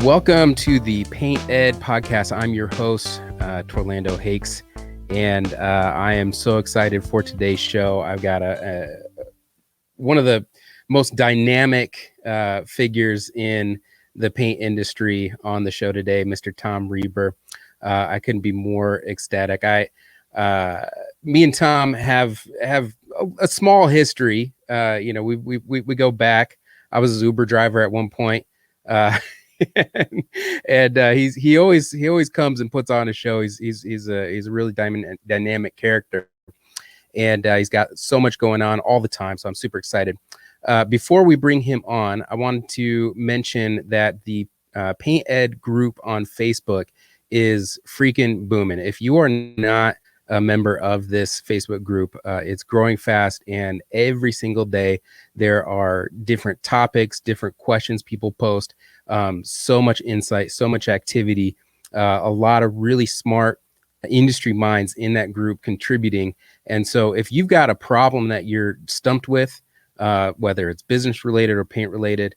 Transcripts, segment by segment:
Welcome to the PaintED podcast. I'm your host, Torlando Hakes, and I am so excited for today's show. I've got one of the most dynamic figures in the paint industry on the show today, Mr. Tom Reber. I couldn't be more ecstatic. Me and Tom have a small history. We go back. I was a Uber driver at one point. And he always comes and puts on a show. He's a really dynamic character, and he's got so much going on all the time. So I'm super excited. Before we bring him on, I wanted to mention that the PaintED group on Facebook is freaking booming. If you are not a member of this Facebook group, it's growing fast, and every single day there are different topics, different questions people post. So much insight, so much activity, a lot of really smart industry minds in that group contributing. And so if you've got a problem that you're stumped with, whether it's business related or paint related,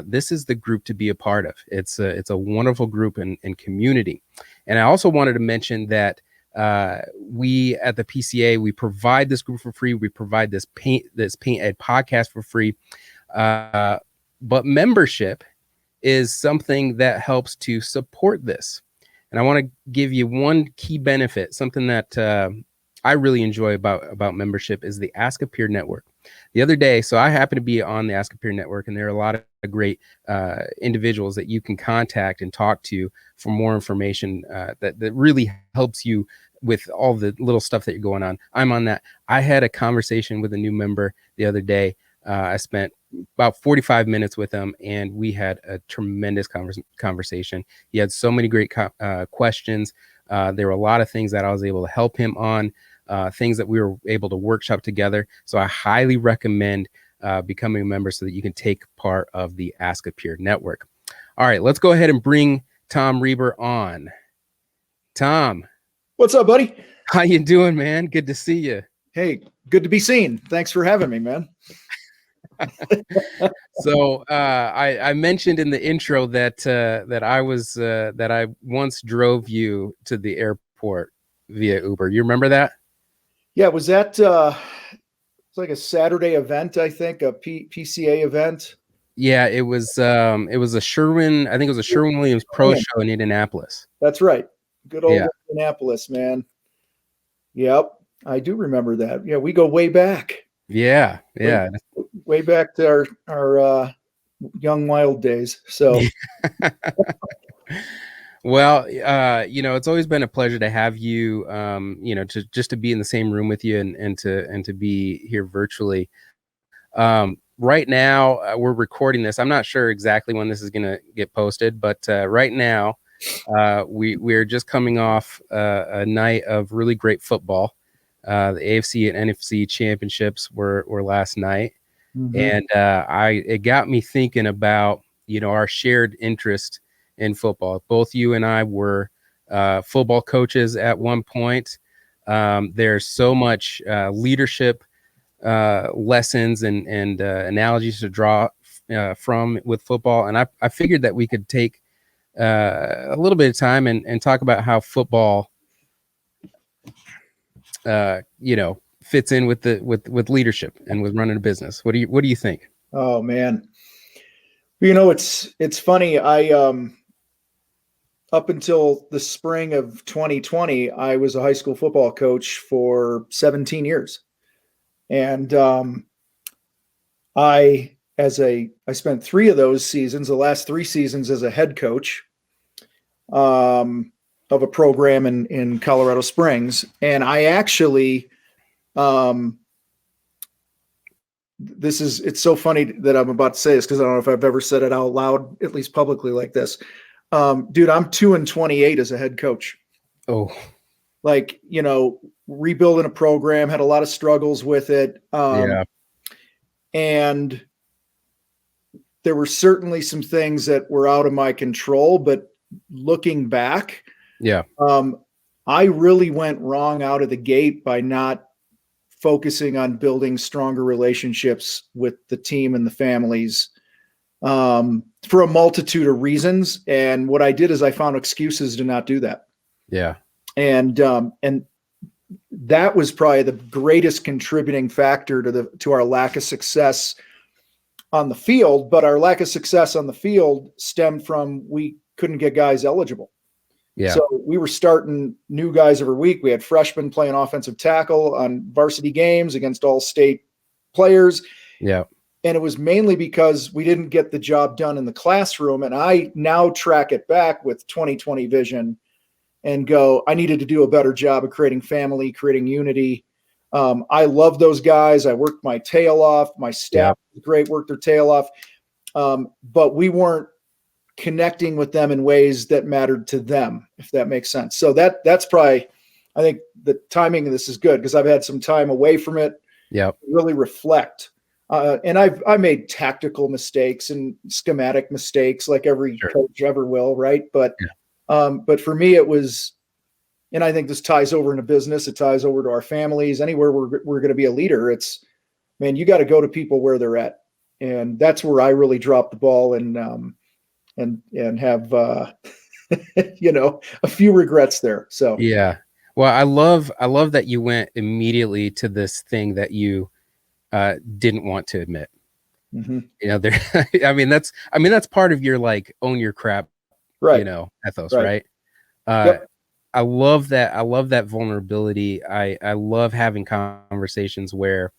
this is the group to be a part of. It's a wonderful group and community. And I also wanted to mention that we at the PCA, we provide this group for free. We provide this PaintED podcast for free. But membership is something that helps to support this. And I want to give you one key benefit, something that I really enjoy about membership is the Ask a Peer network. The other day, so I happen to be on the Ask a Peer network, and there are a lot of great individuals that you can contact and talk to for more information that really helps you with all the little stuff that you're going on. I'm on that. I had a conversation with a new member the other day. I spent about 45 minutes with him, and we had a tremendous conversation. He had so many great questions. There were a lot of things that I was able to help him on, things that we were able to workshop together. So I highly recommend becoming a member so that you can take part of the Ask a Peer network. All right, let's go ahead and bring Tom Reber on. Tom. What's up, buddy? How you doing, man? Good to see you. Hey, good to be seen. Thanks for having me, man. So I mentioned in the intro that I once drove you to the airport via Uber. You remember that? Yeah, was that it's like a Saturday event, I think, a PCA event? Yeah, it was a Sherwin, I think it was a Sherwin-Williams Pro Show in Indianapolis. That's right. Good old Indianapolis, man. Yep, I do remember that. Yeah, we go way back. Yeah. Way back to our young wild days. So well, it's always been a pleasure to have you, to be in the same room with you and to be here virtually. Right now, we're recording this. I'm not sure exactly when this is going to get posted, but right now, we're just coming off a night of really great football. The AFC and NFC championships were last night. Mm-hmm. And it got me thinking about, our shared interest in football. Both you and I were football coaches at one point. There's so much leadership lessons and analogies to draw from with football. And I figured that we could take a little bit of time and talk about how football fits in with leadership and with running a business. What do you think? Oh man, it's funny. I up until the spring of 2020, I was a high school football coach for 17 years, and I spent 3 of those seasons, the last 3 seasons, as a head coach of a program in Colorado Springs, and I actually. It's so funny that I'm about to say this because I don't know if I've ever said it out loud, at least publicly, like this. Dude, I'm 2-28 as a head coach. Oh, rebuilding a program, had a lot of struggles with it. And there were certainly some things that were out of my control, but looking back, I really went wrong out of the gate by not focusing on building stronger relationships with the team and the families for a multitude of reasons. And what I did is I found excuses to not do that. Yeah. And that was probably the greatest contributing factor to our lack of success on the field. But our lack of success on the field stemmed from we couldn't get guys eligible. Yeah. So we were starting new guys every week. We had freshmen playing offensive tackle on varsity games against all state players. Yeah. And it was mainly because we didn't get the job done in the classroom. And I now track it back with 2020 vision and go, I needed to do a better job of creating family, creating unity. I love those guys. I worked my tail off. My staff was great, worked their tail off. But we weren't connecting with them in ways that mattered to them, if that makes sense. So that's probably, I think the timing of this is good because I've had some time away from it. Yeah. Really reflect. And I made tactical mistakes and schematic mistakes like every coach ever will. Right. But for me, it was, and I think this ties over into business. It ties over to our families, anywhere we're going to be a leader. It's, man, you got to go to people where they're at. And that's where I really dropped the ball and have, a few regrets there. So, yeah. Well, I love that you went immediately to this thing that you didn't want to admit. Mm-hmm. That's part of your like own your crap, ethos, right? I love that. I love that vulnerability. I love having conversations where,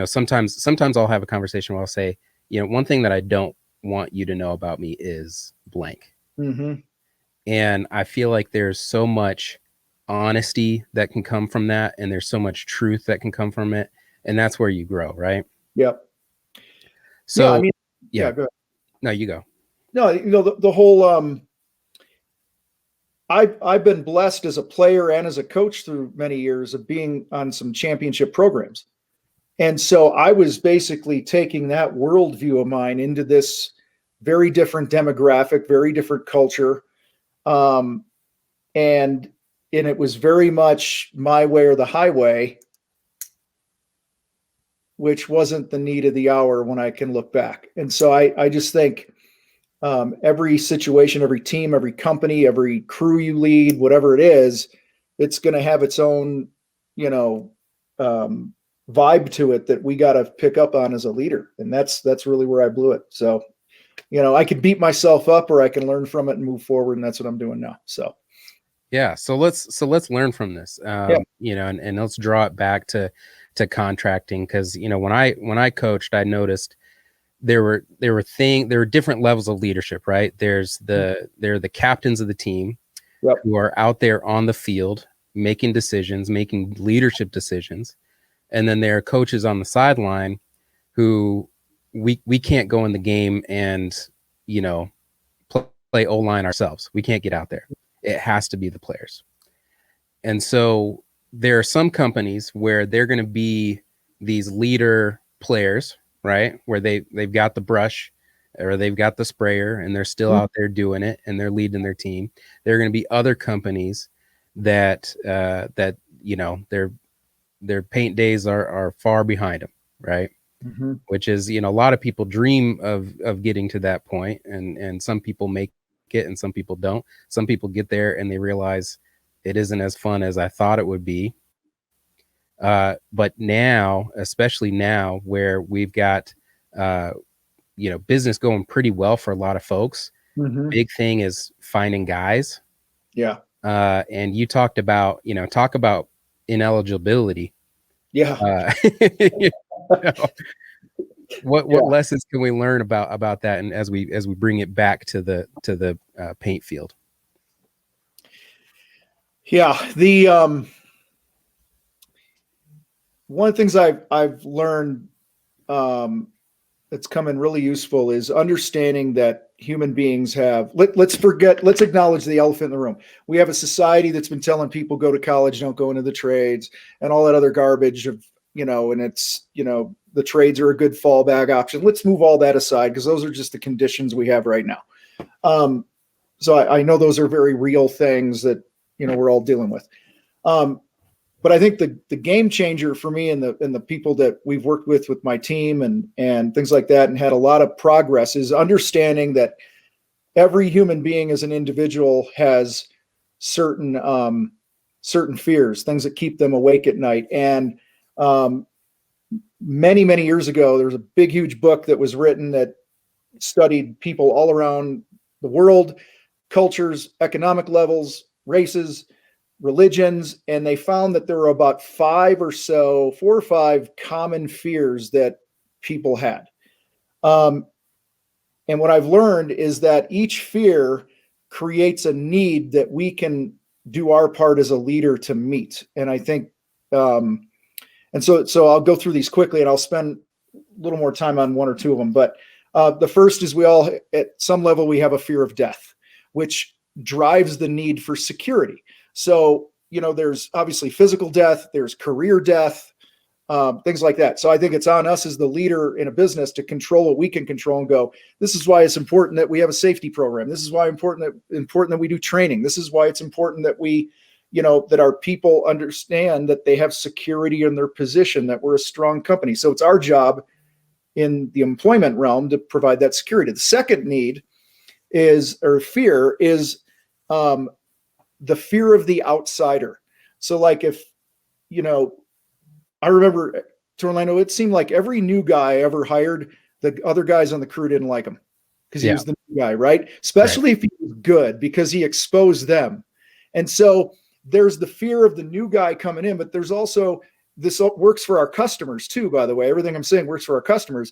sometimes I'll have a conversation where I'll say, one thing that I don't want you to know about me is blank. Mm-hmm. And I feel like there's so much honesty that can come from that. And there's so much truth that can come from it. And that's where you grow, right? Yep. So, go ahead. No, you go. No, the whole, I've been blessed as a player and as a coach through many years of being on some championship programs. And so I was basically taking that worldview of mine into this very different demographic, very different culture. And it was very much my way or the highway, which wasn't the need of the hour when I can look back. And so I just think every situation, every team, every company, every crew you lead, whatever it is, it's going to have its own, vibe to it that we got to pick up on as a leader. And that's really where I blew it. So, I could beat myself up or I can learn from it and move forward. And that's what I'm doing now. So, yeah. So let's learn from this, and let's draw it back to contracting. Cause when I coached, I noticed there were different levels of leadership, right? There are the captains of the team who are out there on the field, making decisions, making leadership decisions. And then there are coaches on the sideline who we can't go in the game and, play O-line ourselves. We can't get out there. It has to be the players. And so there are some companies where they're going to be these leader players, right? Where they've got the brush or they've got the sprayer and they're still out there doing it and they're leading their team. There are going to be other companies that their paint days are far behind them, right? Mm-hmm. Which is, a lot of people dream of getting to that point, and some people make it and some people don't. Some people get there and they realize it isn't as fun as I thought it would be. But now, especially now where we've got, business going pretty well for a lot of folks, big thing is finding guys. Yeah. And you talk about ineligibility. Yeah. What lessons can we learn about that, and as we bring it back to the paint field? Yeah, the one of the things I've learned that's come in really useful is understanding that human beings have, let's acknowledge the elephant in the room. We have a society that's been telling people go to college, don't go into the trades, and all that other garbage of, and it's, the trades are a good fallback option. Let's move all that aside because those are just the conditions we have right now. So I know those are very real things that, we're all dealing with. But but I think the game changer for me and the people that we've worked with my team and things like that, and had a lot of progress, is understanding that every human being as an individual has certain fears, things that keep them awake at night. And many years ago, there was a big, huge book that was written that studied people all around the world, cultures, economic levels, races, religions, and they found that there were about 4 or 5 common fears that people had. And what I've learned is that each fear creates a need that we can do our part as a leader to meet. And I think, and so I'll go through these quickly, and I'll spend a little more time on 1 or 2 of them. But the first is, we all, at some level, we have a fear of death, which drives the need for security. So, there's obviously physical death, there's career death, things like that. So I think it's on us as the leader in a business to control what we can control and go, this is why it's important that we have a safety program. This is why important that we do training. This is why it's important that we, that our people understand that they have security in their position, that we're a strong company. So it's our job in the employment realm to provide that security. The second need fear is the fear of the outsider. So like if, I remember, Torlando, it seemed like every new guy I ever hired, the other guys on the crew didn't like him because he was the new guy, right? Especially if he was good, because he exposed them. And so there's the fear of the new guy coming in, but there's also, this works for our customers too, by the way. Everything I'm saying works for our customers.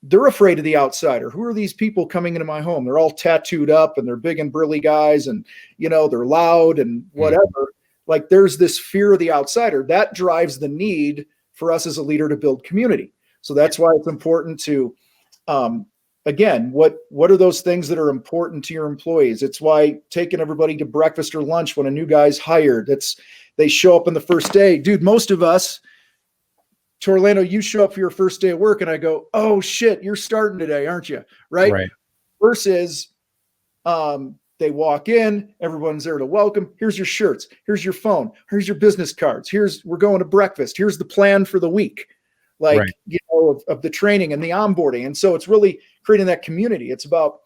They're afraid of the outsider. Who are these people coming into my home? They're all tattooed up and they're big and burly guys, and, they're loud and whatever. Like, there's this fear of the outsider that drives the need for us as a leader to build community. So that's why it's important to, again, what are those things that are important to your employees? It's why taking everybody to breakfast or lunch when a new guy's hired, they show up on the first day. Dude, most of us, Torlando, you show up for your first day of work and I go, oh shit, you're starting today, aren't you? Right. Versus, they walk in, everyone's there to welcome. Here's your shirts. Here's your phone. Here's your business cards. We're going to breakfast. Here's the plan for the week, of the training and the onboarding. And so it's really creating that community. It's about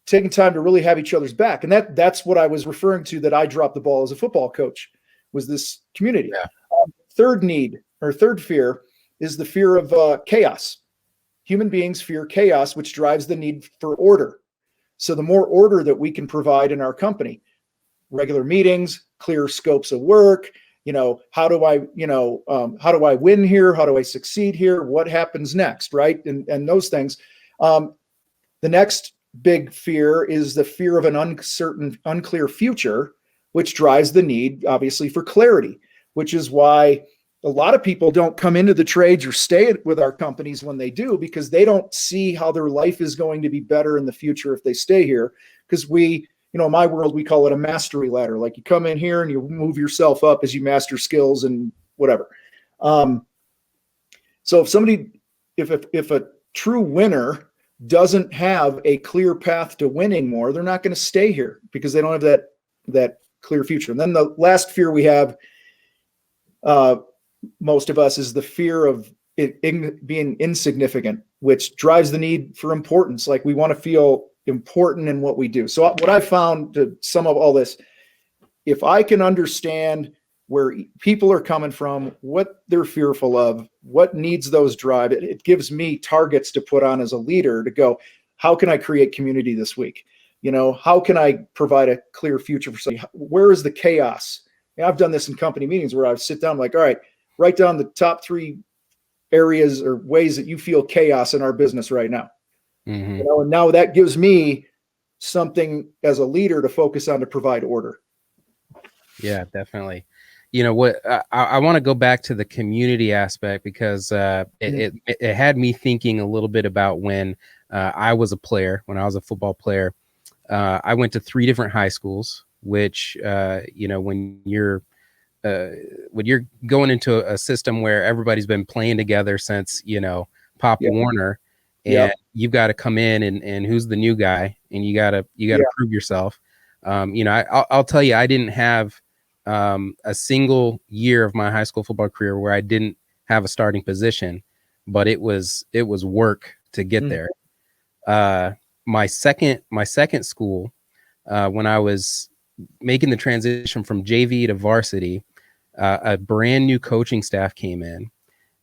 taking time to really have each other's back. And that's what I was referring to, that I dropped the ball as a football coach, was this community. Yeah. Third fear is the fear of chaos. Human beings fear chaos, which drives the need for order. So the more order that we can provide in our company, regular meetings, clear scopes of work, how do I win here? How do I succeed here? What happens next? Right. And those things. The next big fear is the fear of an unclear future, which drives the need, obviously, for clarity, which is why a lot of people don't come into the trades or stay with our companies when they do, because they don't see how their life is going to be better in the future if they stay here. Because in my world, we call it a mastery ladder. Like, you come in here and you move yourself up as you master skills and whatever. So if a true winner doesn't have a clear path to winning more, they're not going to stay here because they don't have that clear future. And then the last fear we have, most of us, is the fear of being insignificant, which drives the need for importance. Like, we want to feel important in what we do. So what I found, to sum up all this, if I can understand where people are coming from, what they're fearful of, what needs those drive, it gives me targets to put on as a leader to go, how can I create community this week? How can I provide a clear future for somebody? Where is the chaos? I've done this in company meetings where I sit down like, all right, write down the top 3 areas or ways that you feel chaos in our business right now. Mm-hmm. And now that gives me something as a leader to focus on to provide order. Yeah, definitely. I want to go back to the community aspect, because it had me thinking a little bit about when I was a player, when I was a football player. I went to 3 different high schools, which, when you're going into a system where everybody's been playing together since, Pop Warner, and you've got to come in and who's the new guy, and you got to prove yourself. I'll tell you, I didn't have a single year of my high school football career where I didn't have a starting position, but it was work to get there. My second school, when I was making the transition from JV to varsity, a brand new coaching staff came in,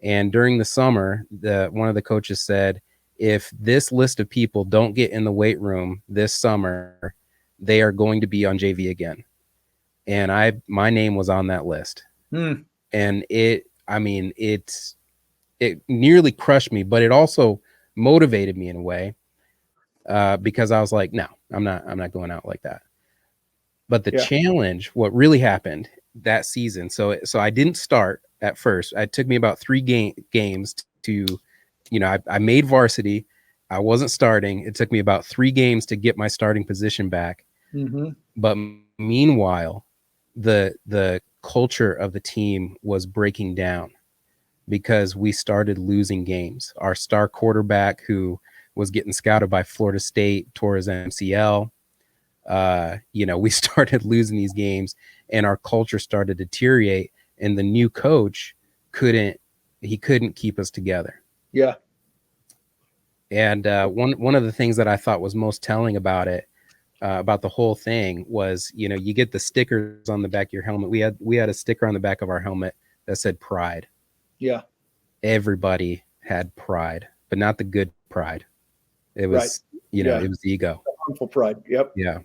and during the summer, one of the coaches said, if this list of people don't get in the weight room this summer, they are going to be on JV again. And my name was on that list. And it nearly crushed me, but it also motivated me in a way, because I was like, no, I'm not going out like that. But the challenge, what really happened that season, so I didn't start at first. It took me about 3 games to, I made varsity. I wasn't starting. It took me about 3 games to get my starting position back. But meanwhile, the culture of the team was breaking down because we started losing games. Our star quarterback, who was getting scouted by Florida State, tore his MCL. We started losing these games, and our culture started to deteriorate, and the new coach couldn't keep us together. Yeah. And one of the things that I thought was most telling about it, about the whole thing, was, you get the stickers on the back of your helmet. We had a sticker on the back of our helmet that said pride. Yeah. Everybody had pride, but not the good pride. It was, it was ego. Harmful pride. Yep. Yeah.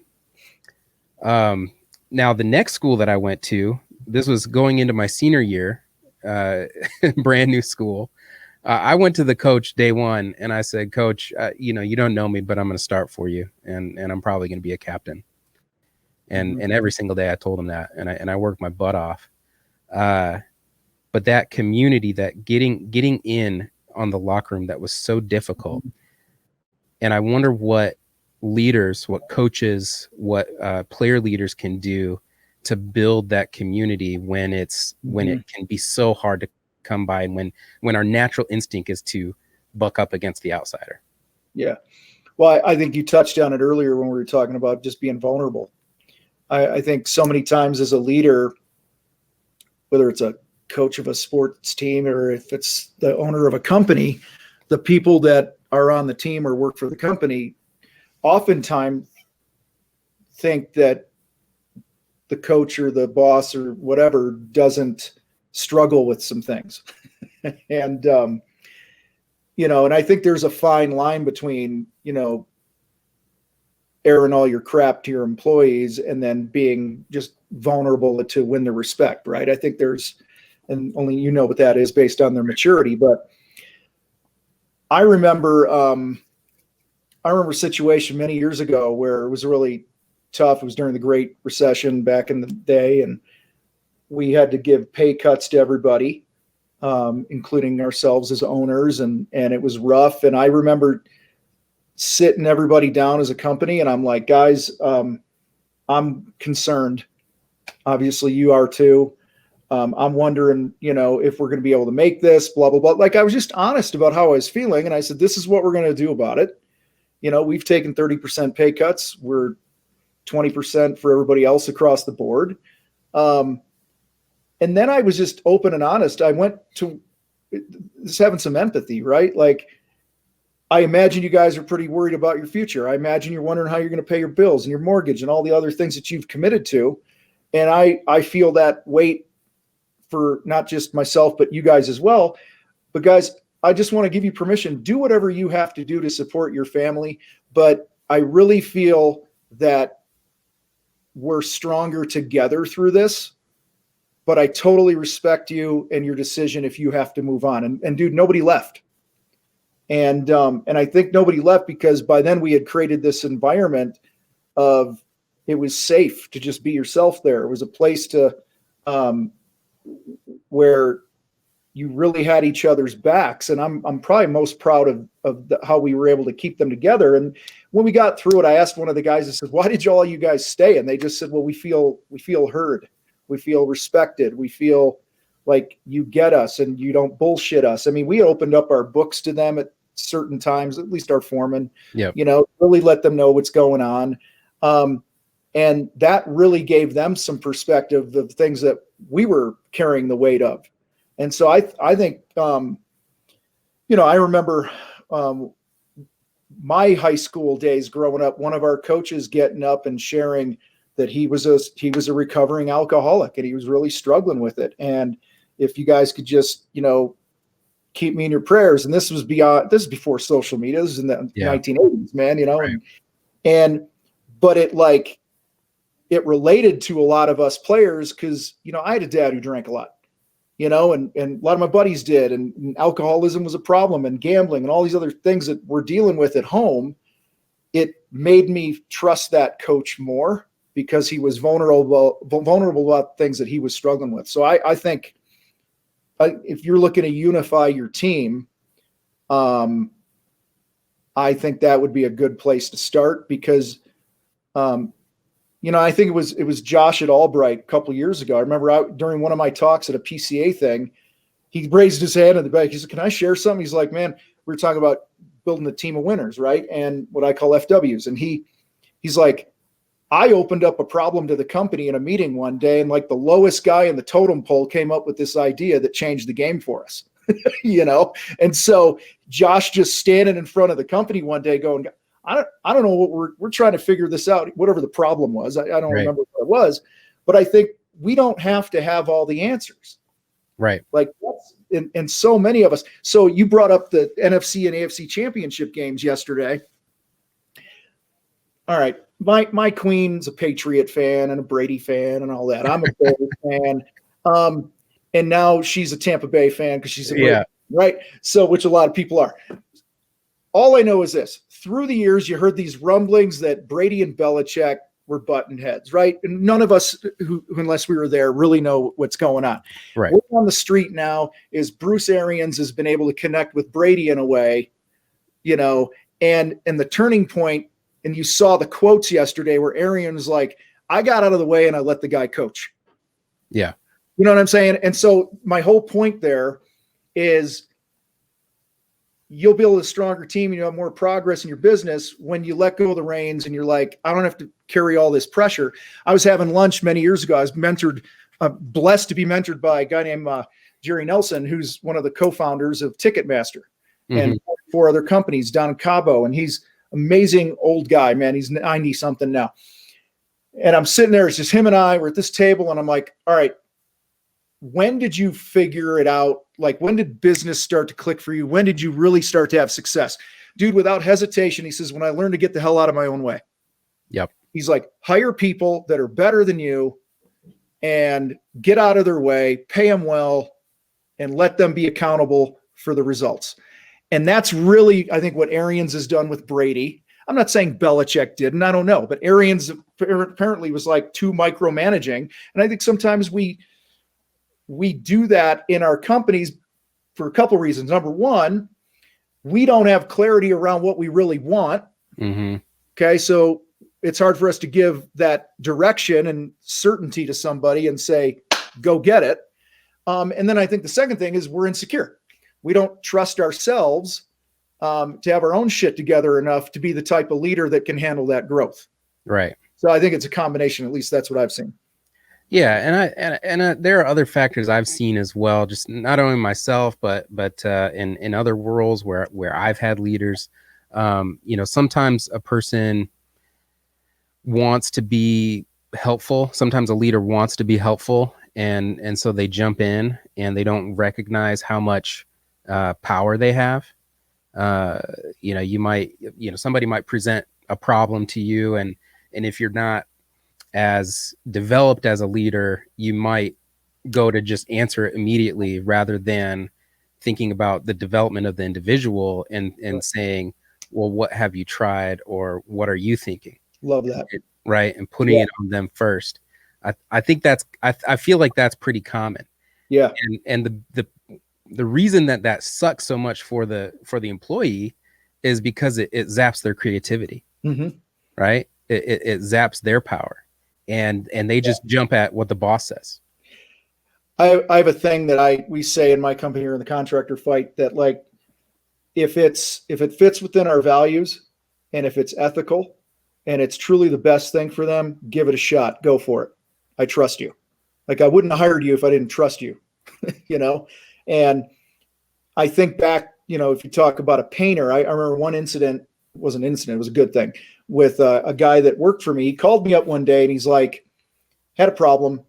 Now the next school that I went to, this was going into my senior year, brand new school. I went to the coach day one and I said, Coach, you don't know me, but I'm going to start for you. And I'm probably going to be a captain. And every single day I told him that, and I worked my butt off. But that community, that getting in on the locker room, that was so difficult. And I wonder what leaders, what coaches, what player leaders can do to build that community when it can be so hard to come by, and when our natural instinct is to buck up against the outsider. Yeah. Well, I think you touched on it earlier when we were talking about just being vulnerable. I think so many times as a leader, whether it's a coach of a sports team or if it's the owner of a company, the people that are on the team or work for the company oftentimes think that the coach or the boss or whatever doesn't struggle with some things. And, and I think there's a fine line between, airing all your crap to your employees and then being just vulnerable to win their respect, right? I think and only what that is based on their maturity. But I remember a situation many years ago where it was really tough. It was during the Great Recession back in the day, and we had to give pay cuts to everybody, including ourselves as owners, and it was rough. And I remember sitting everybody down as a company, and I'm like, guys, I'm concerned. Obviously, you are too. I'm wondering, if we're going to be able to make this, blah, blah, blah. Like, I was just honest about how I was feeling. And I said, this is what we're going to do about it. We've taken 30% pay cuts. We're 20% for everybody else across the board. And then I was just open and honest. I went to just having some empathy, right? Like, I imagine you guys are pretty worried about your future. I imagine you're wondering how you're going to pay your bills and your mortgage and all the other things that you've committed to. And I feel that weight for not just myself, but you guys as well. But guys, I just want to give you permission. Do whatever you have to do to support your family. But I really feel that we're stronger together through this. But I totally respect you and your decision if you have to move on. And dude, nobody left. And I think nobody left because by then we had created this environment of, it was safe to just be yourself there. It was a place to where you really had each other's backs. And I'm probably most proud of how we were able to keep them together. And when we got through it, I asked one of the guys, I said, why did all you guys stay? And they just said, well, we feel heard. We feel respected. We feel like you get us and you don't bullshit us. I mean, we opened up our books to them at certain times, at least our foreman, really let them know what's going on. And that really gave them some perspective of things that we were carrying the weight of. And so I think, I remember my high school days growing up, one of our coaches getting up and sharing that he was a recovering alcoholic and he was really struggling with it. And if you guys could just, keep me in your prayers. And this is before social media. This is in the 1980s, man, right. But it related to a lot of us players because, I had a dad who drank a lot, and a lot of my buddies did. And alcoholism was a problem, and gambling and all these other things that we're dealing with at home. It made me trust that coach more because he was vulnerable about things that he was struggling with. So I think if you're looking to unify your team, I think that would be a good place to start because, I think it was Josh at Albright a couple of years ago. I remember during one of my talks at a PCA thing, he raised his hand in the back. He said, "Can I share something?" He's like, "Man, we were talking about building a team of winners, right? And what I call FWs." And he's like, "I opened up a problem to the company in a meeting one day, and the lowest guy in the totem pole came up with this idea that changed the game for us." And so Josh just standing in front of the company one day going, I don't know what we're trying to figure this out, whatever the problem was. I don't remember what it was, but I think we don't have to have all the answers. Right. And so many of us. So you brought up the NFC and AFC championship games yesterday. All right. My queen's a Patriot fan and a Brady fan and all that. I'm a Bears fan. And now she's a Tampa Bay fan because she's a Brady, right? So, which a lot of people are. All I know is this. Through the years, you heard these rumblings that Brady and Belichick were butting heads, right? And none of us, unless we were there, really know what's going on. Right. What's on the street now is Bruce Arians has been able to connect with Brady in a way, and the turning point, and you saw the quotes yesterday where Arians was like, "I got out of the way and I let the guy coach." Yeah. You know what I'm saying? And so my whole point there is you'll build a stronger team and you have more progress in your business when you let go of the reins and you're like, I don't have to carry all this pressure. I was having lunch many years ago. I was blessed to be mentored by a guy named Jerry Nelson, who's one of the co-founders of Ticketmaster and 4 other companies down in Cabo. And he's amazing old guy, man. He's 90 something now. And I'm sitting there, it's just him and I, we're at this table and I'm like, all right, when did you figure it out? When did business start to click for you? When did you really start to have success? Dude, without hesitation, he says, when I learned to get the hell out of my own way. Yep. He's like, hire people that are better than you and get out of their way, pay them well, and let them be accountable for the results. And that's really, I think, what Arians has done with Brady. I'm not saying Belichick didn't, I don't know, but Arians apparently was too micromanaging. And I think sometimes we do that in our companies for a couple of reasons. Number one, we don't have clarity around what we really want. Mm-hmm. Okay. So it's hard for us to give that direction and certainty to somebody and say, go get it. And then I think the second thing is we're insecure. We don't trust ourselves to have our own shit together enough to be the type of leader that can handle that growth. Right. So I think it's a combination. At least that's what I've seen. Yeah, and there are other factors I've seen as well, just not only myself, but in other worlds where I've had leaders. Sometimes a person wants to be helpful. Sometimes a leader wants to be helpful, and so they jump in and they don't recognize how much power they have. Somebody might present a problem to you, and if you're not as developed as a leader, you might go to just answer it immediately rather than thinking about the development of the individual and saying, well, what have you tried, or what are you thinking? Love that. Right. And putting it on them first. I think I feel like that's pretty common. Yeah. And the reason that sucks so much for the employee is because it zaps their creativity. Mm-hmm. Right. It zaps their power. And they just jump at what the boss says. I have a thing that we say in my company here in the Contractor Fight that if it fits within our values and if it's ethical and it's truly the best thing for them, give it a shot. Go for it. I trust you. Like, I wouldn't have hired you if I didn't trust you, you know? And I think back, you know, if you talk about a painter, I remember one incident, it was an incident, it was a good thing, with a guy that worked for me. He called me up one day and he's like, had a problem.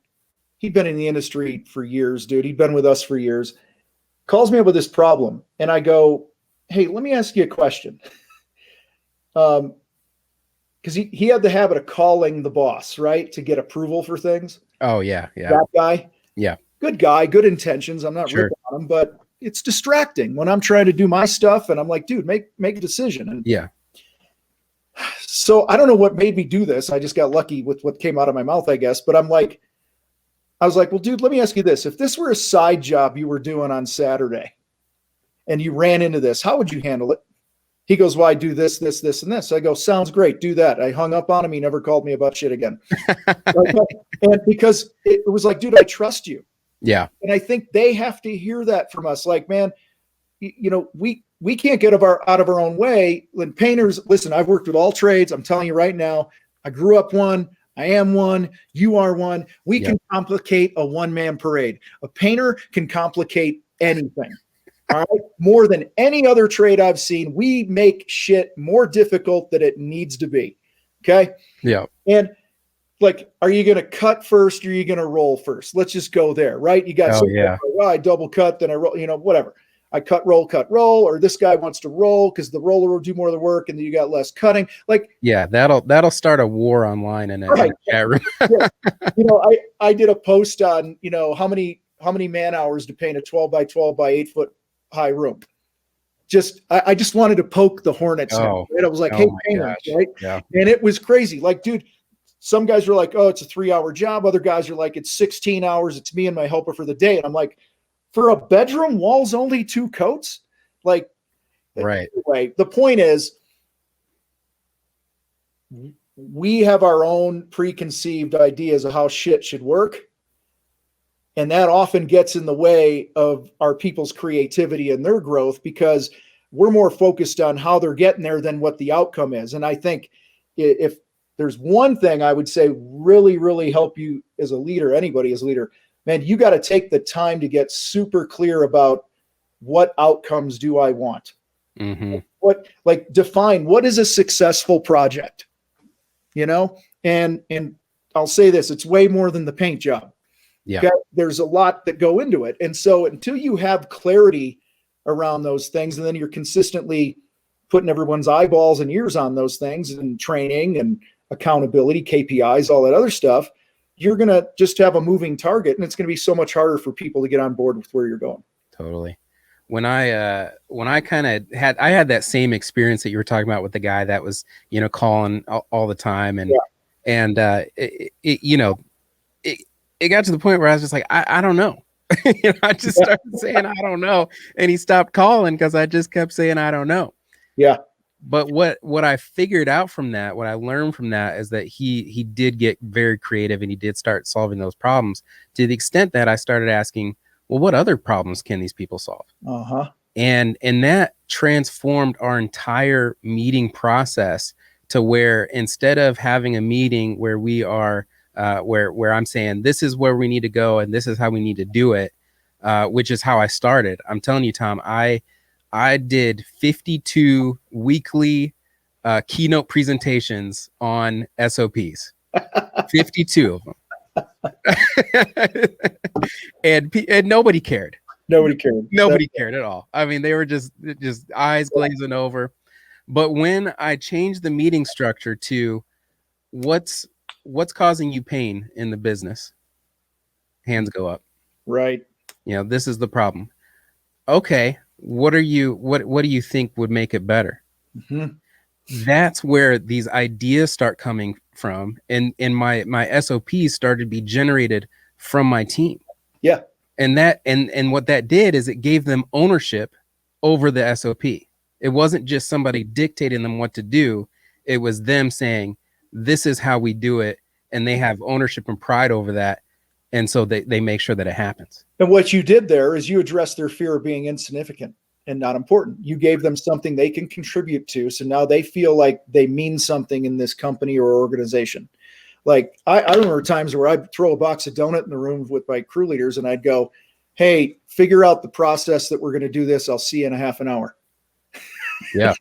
He'd been in the industry for years, dude. He'd been with us for years. Calls me up with this problem. And I go, hey, let me ask you a question. Because he had the habit of calling the boss, right, to get approval for things. Oh, yeah. Yeah. That guy. Yeah. Good guy, good intentions. I'm not ripping on him, but it's distracting when I'm trying to do my stuff. And I'm like, dude, make a decision. And yeah. So I don't know what made me do this. I just got lucky with what came out of my mouth, I guess. But I was like, well, dude, let me ask you this. If this were a side job you were doing on Saturday and you ran into this, how would you handle it? He goes, well, I do this, this, this, and this. I go, sounds great. Do that. I hung up on him. He never called me about shit again. And because it was like, dude, I trust you. Yeah. And I think they have to hear that from us. Like, man, you know, we can't get out of our own way. When painters, listen, I've worked with all trades. I'm telling you right now, I grew up one. I am one. You are one. We can complicate a one-man parade. A painter can complicate anything. All right. More than any other trade I've seen, we make shit more difficult than it needs to be. Okay. Yeah. And like, are you going to cut first or are you going to roll first? Let's just go there. Right. You got, well, I double cut, then I roll, you know, whatever. I cut, roll, or this guy wants to roll because the roller will do more of the work and then you got less cutting. Like, yeah, that'll start a war online in a chat room. Yeah. You know, I did a post on, you know, how many man hours to paint a 12 by 12 by 8 foot high room. I just wanted to poke the hornet's nest, right? I was like, hey, painters, right? Yeah. And it was crazy. Like, dude, some guys were like, oh, it's a 3-hour job. Other guys are like, it's 16 hours. It's me and my helper for the day. And I'm like, for a bedroom, walls only 2 coats? Like, right. Anyway, the point is, we have our own preconceived ideas of how shit should work. And that often gets in the way of our people's creativity and their growth because we're more focused on how they're getting there than what the outcome is. And I think if there's one thing I would say really, really help you as a leader, anybody as a leader, man, you got to take the time to get super clear about what outcomes do I want? Mm-hmm. Define what is a successful project, you know? And I'll say this, it's way more than the paint job. Yeah. Okay? There's a lot that go into it. And so until you have clarity around those things, and then you're consistently putting everyone's eyeballs and ears on those things and training and accountability, KPIs, all that other stuff, you're going to just have a moving target. And it's going to be so much harder for people to get on board with where you're going. Totally. When I kind of had that same experience that you were talking about with the guy that was, you know, calling all the time. And, it got to the point where I was just like, I don't know. You know, I just started saying, I don't know. And he stopped calling because I just kept saying, I don't know. Yeah. But what I figured out from that, what I learned from that is that he did get very creative and he did start solving those problems to the extent that I started asking, well, what other problems can these people solve? Uh-huh. And that transformed our entire meeting process to where instead of having a meeting where we are where I'm saying this is where we need to go and this is how we need to do it, which is how I started. I'm telling you, Tom, I did 52 weekly keynote presentations on SOPs, 52 of them. and nobody cared. Nobody cared at all. I mean, they were just eyes glazing over. But when I changed the meeting structure to what's causing you pain in the business, hands go up. Right. You know, this is the problem. Okay, what do you think would make it better? Mm-hmm. That's where these ideas start coming from, and my SOPs started to be generated from my team. Yeah. And what that did is it gave them ownership over the SOP. It wasn't just somebody dictating them what to do. It was them saying, this is how we do it. And they have ownership and pride over that. And so they make sure that it happens. And what you did there is you addressed their fear of being insignificant. and not important. You gave them something they can contribute to. So now they feel like they mean something in this company or organization. Like I remember times where I'd throw a box of donut in the room with my crew leaders and I'd go, hey, figure out the process that we're going to do this. I'll see you in a half an hour. Yeah.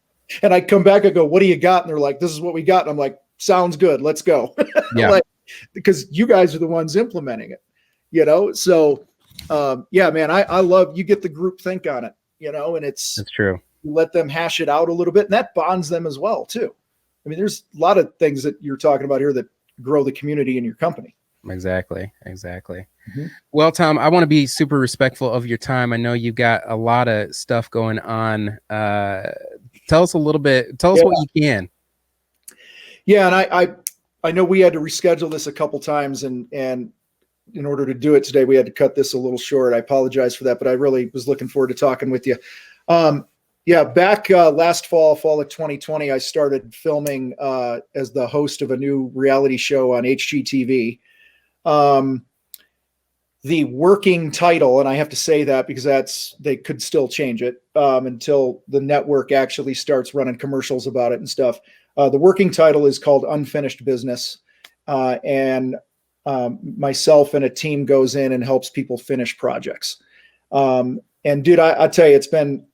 And I'd come back and go, what do you got? And they're like, this is what we got. And I'm like, sounds good. Let's go. Yeah. Like, because you guys are the ones implementing it, you know? So yeah, man, I love, you get the group think on it, you know, and that's true. You let them hash it out a little bit, and that bonds them as well too. I mean, there's a lot of things that you're talking about here that grow the community in your company. Exactly. Mm-hmm. Well, Tom, I want to be super respectful of your time. I know you got a lot of stuff going on. Tell us a little bit, tell us what you can. Yeah. And I know we had to reschedule this a couple times, and in order to do it today, we had to cut this a little short. I apologize for that, but I really was looking forward to talking with you. Yeah, back last fall of 2020, I started filming as the host of a new reality show on HGTV. The working title, and I have to say that because they could still change it until the network actually starts running commercials about it and stuff. The working title is called Unfinished Business, and myself and a team goes in and helps people finish projects. And dude, I tell you, it's been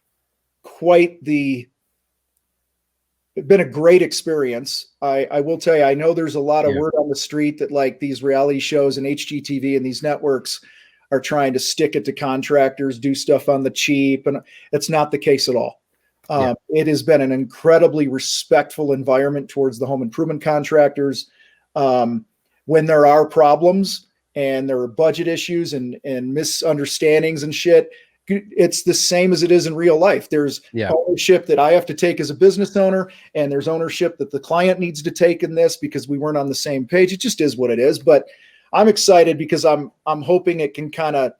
a great experience. I will tell you, I know there's a lot of word on the street that like these reality shows and HGTV and these networks are trying to stick it to contractors, do stuff on the cheap. And it's not the case at all. It has been an incredibly respectful environment towards the home improvement contractors. When there are problems and there are budget issues and misunderstandings and shit, it's the same as it is in real life. There's ownership that I have to take as a business owner, and there's ownership that the client needs to take in this because we weren't on the same page. It just is what it is. But I'm excited because I'm hoping it can kind of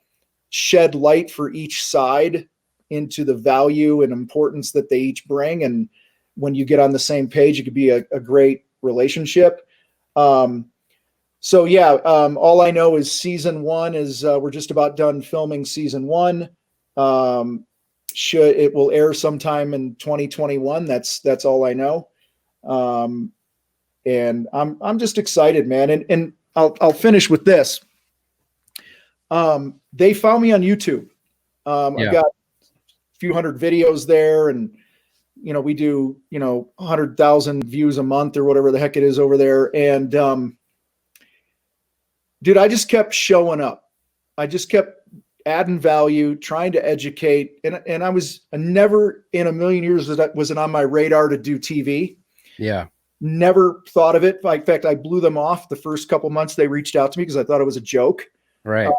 shed light for each side into the value and importance that they each bring. And when you get on the same page, it could be a great relationship. So yeah, all I know is season 1 is we're just about done filming season 1. It will air sometime in 2021. That's all I know. And I'm just excited, man. And I'll finish with this. They found me on YouTube. I got a few hundred videos there, and we do 100,000 views a month or whatever the heck it is over there. And dude, I just kept showing up. I just kept adding value, trying to educate. And I never in a million years was it on my radar to do TV. Yeah. Never thought of it. In fact, I blew them off the first couple months they reached out to me because I thought it was a joke. Right.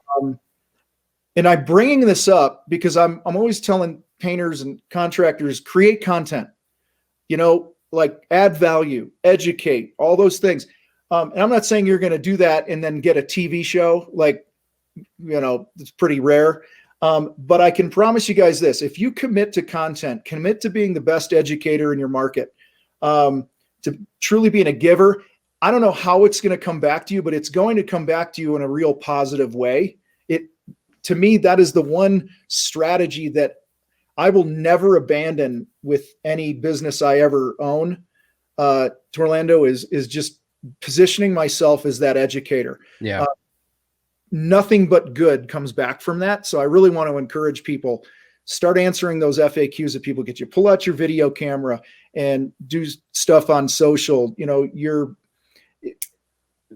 And I'm bringing this up because I'm always telling painters and contractors, create content, like add value, educate, all those things. And I'm not saying you're going to do that and then get a TV show. Like, it's pretty rare. But I can promise you guys this: if you commit to content, commit to being the best educator in your market, to truly being a giver, I don't know how it's going to come back to you, but it's going to come back to you in a real positive way. To me, that is the one strategy that I will never abandon with any business I ever own. Torlando is just positioning myself as that educator. Yeah. Nothing but good comes back from that. So I really want to encourage people, start answering those FAQs that people get you. Pull out your video camera and do stuff on social.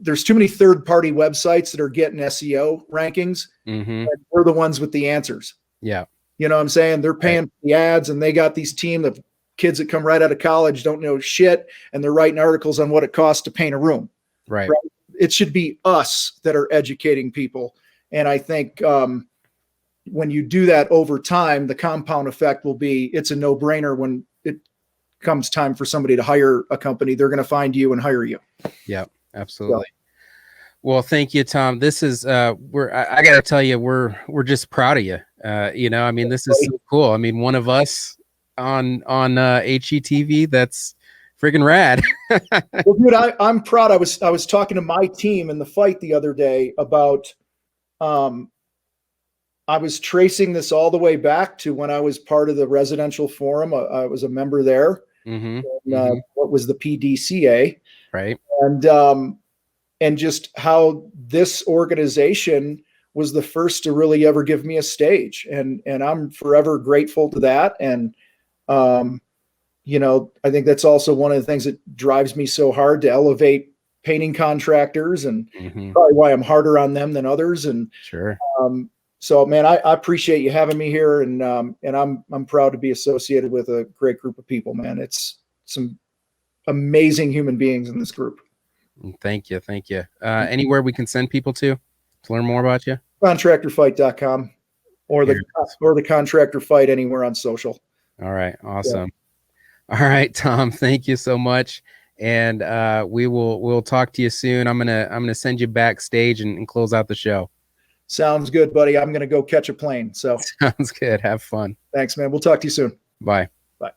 There's too many third-party websites that are getting SEO rankings. Mm-hmm. And we're the ones with the answers. Yeah. You know what I'm saying? They're paying for the ads, and they got these team of kids that come right out of college, don't know shit, and they're writing articles on what it costs to paint a room. Right. It should be us that are educating people. And I think when you do that over time, the compound effect will be, it's a no-brainer when it comes time for somebody to hire a company. They're going to find you and hire you. Yeah, absolutely. So, well, thank you, Tom. This is I got to tell you, we're just proud of you. This is so cool. I mean, one of us on HGTV, that's freaking rad. Well, dude, I'm proud. I was talking to my team in the fight the other day about I was tracing this all the way back to when I was part of the residential forum. I was a member there. Mm-hmm. And, what was the PDCA? Right. And just how this organization was the first to really ever give me a stage. And I'm forever grateful to that. And, you know, I think that's also one of the things that drives me so hard to elevate painting contractors, and probably why I'm harder on them than others. And sure. So, man, I appreciate you having me here, and I'm proud to be associated with a great group of people, man. It's some amazing human beings in this group. Thank you. Anywhere we can send people to learn more about you? ContractorFight.com or the Contractor Fight anywhere on social. All right. Awesome. Yeah. All right, Tom, thank you so much. And we'll talk to you soon. I'm gonna send you backstage and close out the show. Sounds good, buddy. I'm gonna go catch a plane. So sounds good. Have fun. Thanks, man. We'll talk to you soon. Bye. Bye.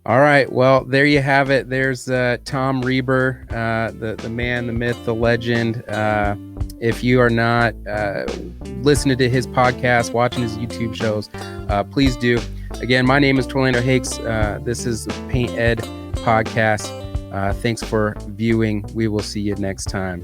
All right. Well, there you have it. There's Tom Reber, the man, the myth, the legend. If you are not listening to his podcast, watching his YouTube shows, please do. Again, my name is Torlando Hakes. This is the PaintED podcast. Thanks for viewing. We will see you next time.